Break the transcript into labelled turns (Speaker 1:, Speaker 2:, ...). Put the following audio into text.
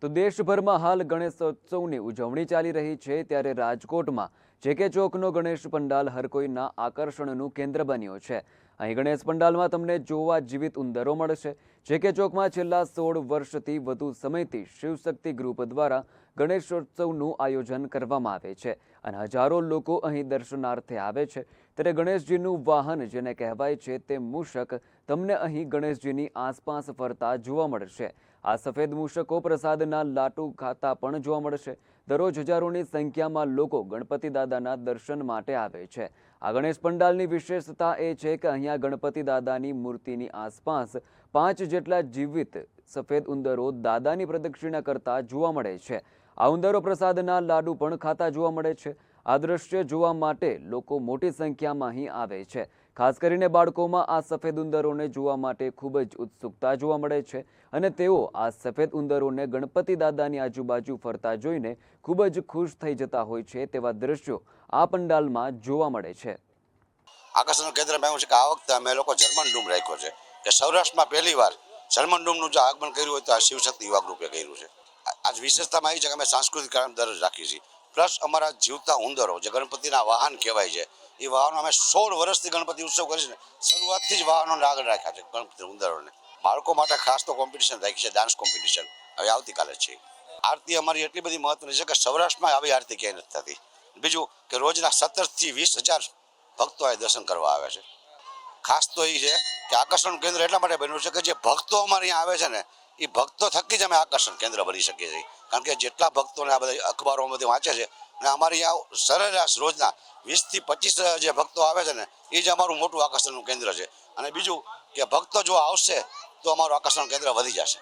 Speaker 1: તો દેશભરમાં હાલ ગણેશોત્સવની ઉજવણી ચાલી રહી છે, ત્યારે રાજકોટમાં જેકે ચોકનો ગણેશ પંડાલ હર કોઈના આકર્ષણનું કેન્દ્ર બન્યો છે। અહીં ગણેશ પંડાલમાં તમને જોવા જીવિત ઉંદરો મળશે। જેકે ચોકમાં છેલ્લા 16 વર્ષથી વધુ સમયથી શિવશક્તિ ગ્રુપ દ્વારા ગણેશોત્સવનું આયોજન કરવામાં આવે છે અને હજારો લોકો અહીં દર્શનાર્થે આવે છે। ત્યારે ગણેશજીનું વાહન જેને કહેવાય છે તે મૂષક તમને અહીં ગણેશજીની આસપાસ ફરતા જોવા મળશે। આ સફેદ મૂષકો પ્રસાદના લાટુ ખાતા પણ જોવા મળશે। દરરોજ હજારોની સંખ્યામાં લોકો ગણપતિ દાદાના દર્શન માટે આવે છે। આ ગણેશ પંડાલની વિશેષતા એ છે કે અહીંયા ગણપતિ દાદાની મૂર્તિની આસપાસ 5 જેટલા જીવિત સફેદ ઉંદરો દાદાની પ્રદક્ષિણા કરતા જોવા મળે છે। આ ઉંદરો પ્રસાદના લાડુ પણ ખાતા જોવા મળે છે। આ દ્રશ્ય જોવા માટે લોકો મોટી સંખ્યામાં અહીં આવે છે। ખાસ કરીને બાળકોમાં આ સફેદ ઉંદરોને જોવા માટે ખૂબ જ ઉત્સુકતા જોવા મળે છે અને તેઓ આ સફેદ ઉંદરોને ગણપતિ દાદાની આજુબાજુ ફરતા જોઈને ખૂબ જ ખુશ થઈ જતા હોય છે। તેવા દ્રશ્યો આ પંડાલમાં જોવા મળે છે।
Speaker 2: આકર્ષણનું કેન્દ્રમાં એવું છે કે આ વખતે અમે લોકો જર્મન ડૂમ રાખ્યો છે કે સૌરાષ્ટ્રમાં પહેલીવાર જર્મન ડૂમનું જો આગમન કર્યું હોય તો આ શિવશક્તિ યુવા ગ્રુપે કર્યું છે। આજ વિશેષતામાં એ છે કે અમે સાંસ્કૃતિક કાર્યક્રમ દરરોજ રાખીએ છીએ, પ્લસ અમારા જીવતા ઉંદરો જે ગણપતિના વાહન કહેવાય છે એ વાહનો અમે 16 વર્ષથી ગણપતિ ઉત્સવ કરીશું, શરૂઆતથી જ વાહનોને આગળ રાખ્યા છે ગણપતિ ઉંદરોને। બાળકો માટે ખાસ તો કોમ્પિટિશન રાખી છે, ડાન્સ કોમ્પિટિશન હવે આવતીકાલે છે। આરતી અમારી એટલી બધી મહત્વની છે કે સૌરાષ્ટ્રમાં આવી આરતી ક્યાંય નથી થતી। બીજું કે રોજના 17 થી 20 હજાર ભક્તો અહીં દર્શન કરવા આવે છે। ખાસ તો એ છે કે આકર્ષણ કેન્દ્ર એટલા માટે બન્યું છે કે જે ભક્તો અમારે અહીંયા આવે છે ને એ ભક્તો થકી જ અમે આકર્ષણ કેન્દ્ર બની શકીએ છીએ, કારણ કે જેટલા ભક્તોને આ બધા અખબારોમાં બધી વાંચે છે અને અમારે અહીંયા સરેરાશ રોજના 20 થી 25 જે ભક્તો આવે છે ને એ જ અમારું મોટું આકર્ષણનું કેન્દ્ર છે। અને બીજું કે ભક્તો જો આવશે તો અમારું આકર્ષણ કેન્દ્ર વધી જશે।